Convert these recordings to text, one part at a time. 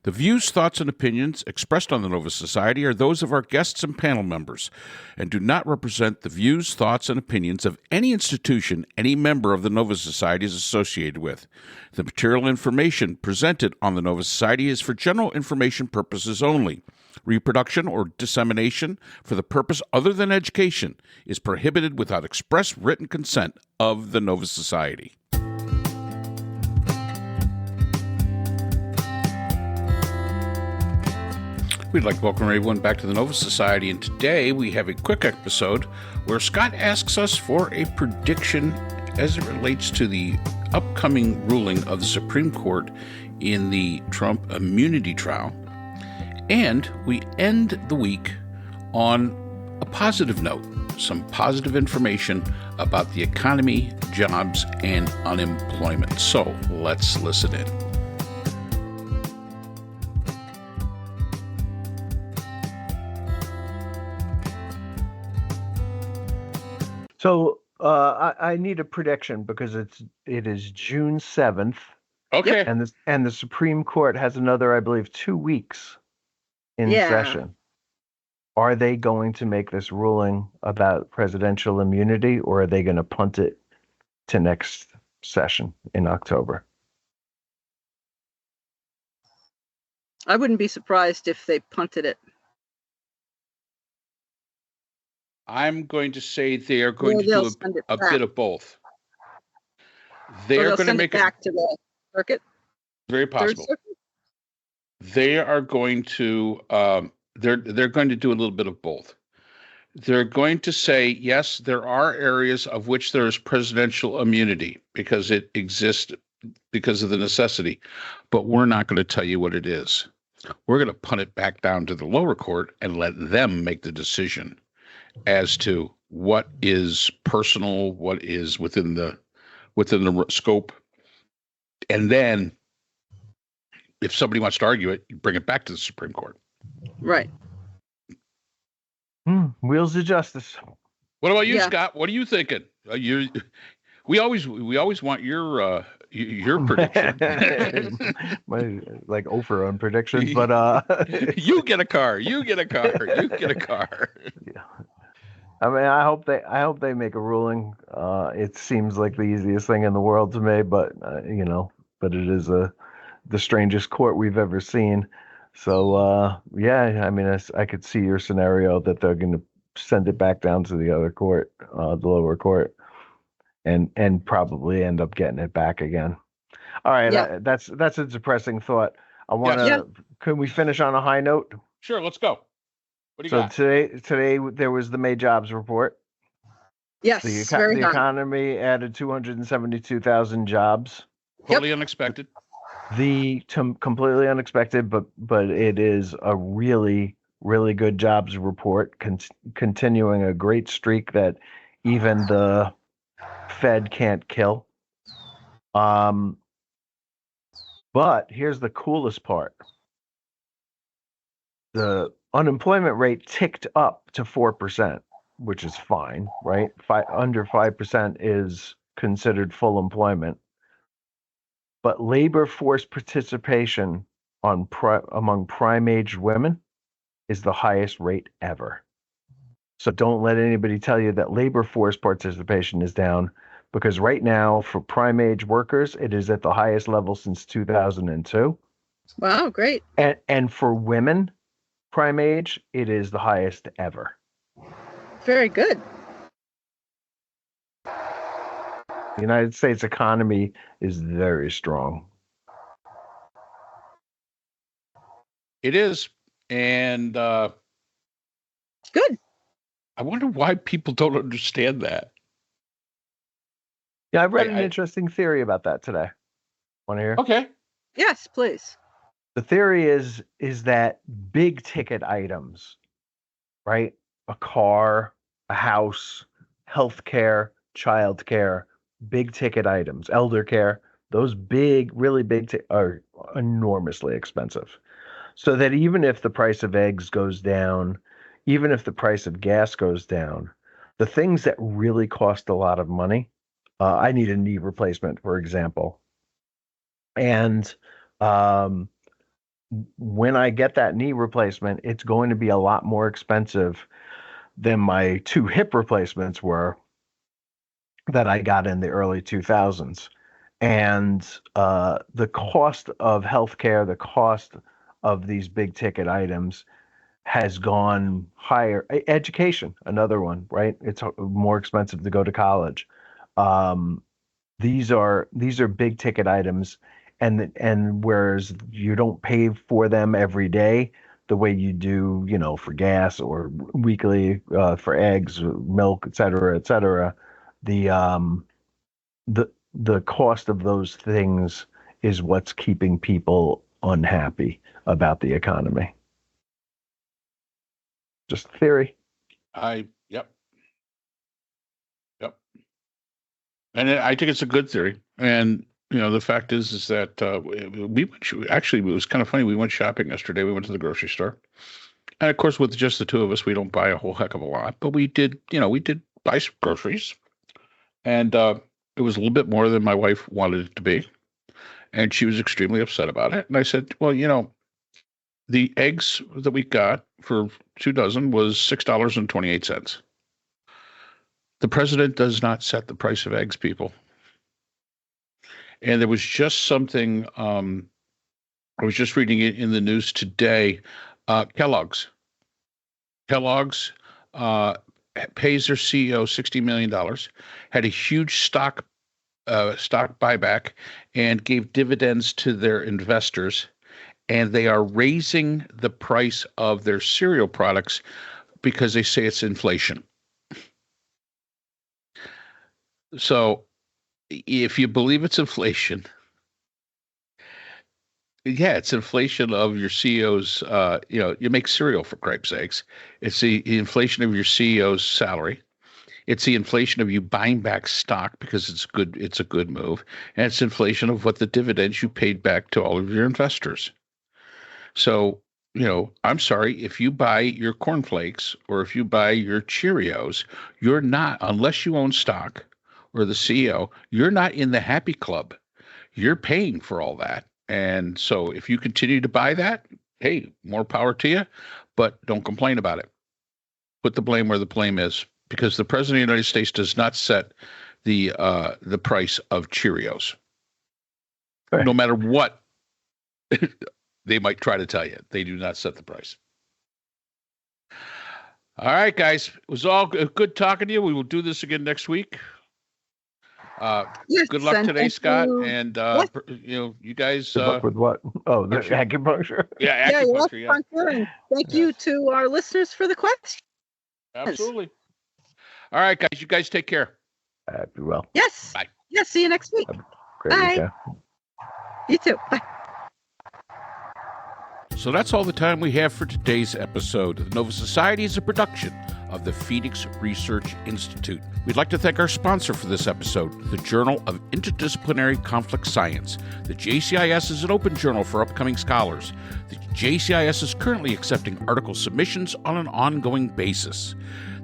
The views, thoughts, and opinions expressed on the Nova Society are those of our guests and panel members and do not represent the views, thoughts, and opinions of any institution any member of the Nova Society is associated with. The material information presented on the Nova Society is for general information purposes only. Reproduction or dissemination for the purpose other than education is prohibited without express written consent of the Nova Society. We'd like to welcome everyone back to the Nova Society, and today we have a quick episode where Scott asks us for a prediction as it relates to the upcoming ruling of the Supreme Court in the Trump immunity trial. And we end the week on a positive note, some positive information about the economy, jobs, and unemployment. So let's listen in. So I need a prediction because it is June 7th. Okay. And the Supreme Court has another, I believe, 2 weeks in session. Are they going to make this ruling about presidential immunity, or are they going to punt it to next session in October? I wouldn't be surprised if they punted it. I'm going to say they are going to do a bit of both. They're going to make it back to the circuit. Very possible. They are going to they're going to do a little bit of both. They're going to say, yes, there are areas of which there is presidential immunity because it exists because of the necessity, but we're not going to tell you what it is. We're going to punt it back down to the lower court and let them make the decision as to what is personal, what is within the scope. And then if somebody wants to argue it, you bring it back to the Supreme Court. Right. Wheels of justice. What about you, Scott? What are you thinking? We always want your prediction. Like Oprah on predictions, but you get a car. You get a car. You get a car. Yeah. I mean, I hope they make a ruling. It seems like the easiest thing in the world to me, but but it is the strangest court we've ever seen. So I mean, I could see your scenario that they're going to send it back down to the other court, the lower court, and probably end up getting it back again. All right, that's a depressing thought. I want to. Yeah. Can we finish on a high note? Sure, let's go. What do you got? Today there was the May jobs report. Yes, the economy added 272,000 jobs. Totally unexpected. Completely unexpected, but it is a really, really good jobs report, continuing a great streak that even the Fed can't kill. But here's the coolest part. The unemployment rate ticked up to 4%, which is fine, right? Under 5% is considered full employment. But labor force participation among prime-aged women is the highest rate ever. So don't let anybody tell you that labor force participation is down, because right now for prime-age workers, it is at the highest level since 2002. Wow, great. And for women, prime age, it is the highest ever. Very good. The United States economy is very strong. It is. And good. I wonder why people don't understand that. Yeah, I read an interesting theory about that today. Want to hear? Okay. Yes, please. The theory is that big ticket items, right? A car, a house, healthcare, childcare, big ticket items, elder care, those really big are enormously expensive. So that even if the price of eggs goes down, even if the price of gas goes down, the things that really cost a lot of money, I need a knee replacement, for example. And when I get that knee replacement, it's going to be a lot more expensive than my 2 hip replacements were that I got in the early 2000s. And the cost of healthcare, the cost of these big ticket items has gone higher. Education, another one, right? It's more expensive to go to college. These are big ticket items, and whereas you don't pay for them every day the way you do, for gas or weekly for eggs, milk, et cetera, the the cost of those things is what's keeping people unhappy about the economy. Just theory. Yep. And I think it's a good theory. And, the fact is that we actually, it was kind of funny. We went shopping yesterday. We went to the grocery store. And of course, with just the two of us, we don't buy a whole heck of a lot. But we did buy some groceries. And it was a little bit more than my wife wanted it to be. And she was extremely upset about it. And I said, well, the eggs that we got for 2 dozen was $6.28. The president does not set the price of eggs, people. And there was just something, I was just reading it in the news today. Kellogg's pays their CEO $60 million, had a huge stock buyback, and gave dividends to their investors. And they are raising the price of their cereal products because they say it's inflation. So if you believe it's inflation, yeah, it's inflation of your CEO's, you make cereal for cripe's sakes. It's the inflation of your CEO's salary. It's the inflation of you buying back stock because it's a good move. And it's inflation of what the dividends you paid back to all of your investors. So, I'm sorry, if you buy your cornflakes or if you buy your Cheerios, you're not, unless you own stock or the CEO, you're not in the happy club. You're paying for all that. And so if you continue to buy that, hey, more power to you, but don't complain about it. Put the blame where the blame is, because the president of the United States does not set the price of Cheerios. Right. No matter what they might try to tell you, they do not set the price. All right, guys, it was all good talking to you. We will do this again next week. Yes, good luck today, Scott. And, you guys. Good luck with what? Oh, the acupuncture. Yeah, acupuncture. Yeah. And thank you to our listeners for the questions. Absolutely. All right, guys. You guys take care. Be well. Yes. Bye. Yes. See you next week. Great Bye. weekend. You too. Bye. So that's all the time we have for today's episode. The Nova Society is a production of the Phoenix Research Institute. We'd like to thank our sponsor for this episode, the Journal of Interdisciplinary Conflict Science. The JCIS is an open journal for upcoming scholars. The JCIS is currently accepting article submissions on an ongoing basis.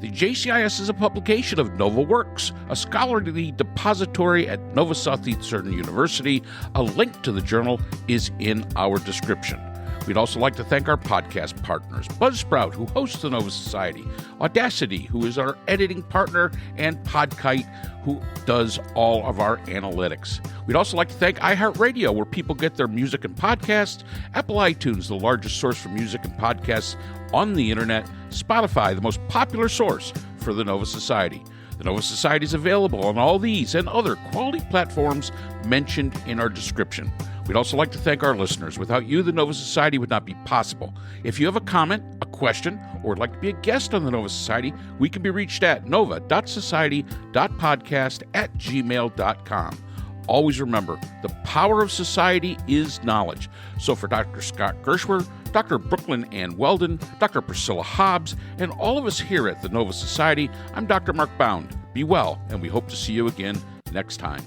The JCIS is a publication of Nova Works, a scholarly depository at Nova Southeastern University. A link to the journal is in our description. We'd also like to thank our podcast partners, Buzzsprout, who hosts the Nova Society, Audacity, who is our editing partner, and Podkite, who does all of our analytics. We'd also like to thank iHeartRadio, where people get their music and podcasts, Apple iTunes, the largest source for music and podcasts on the internet, Spotify, the most popular source for the Nova Society. The Nova Society is available on all these and other quality platforms mentioned in our description. We'd also like to thank our listeners. Without you, the Nova Society would not be possible. If you have a comment, a question, or would like to be a guest on the Nova Society, we can be reached at nova.society.podcast@gmail.com. Always remember, the power of society is knowledge. So for Dr. Scott Gershwer, Dr. Brooklyn Ann Weldon, Dr. Priscilla Hobbs, and all of us here at the Nova Society, I'm Dr. Mark Bound. Be well, and we hope to see you again next time.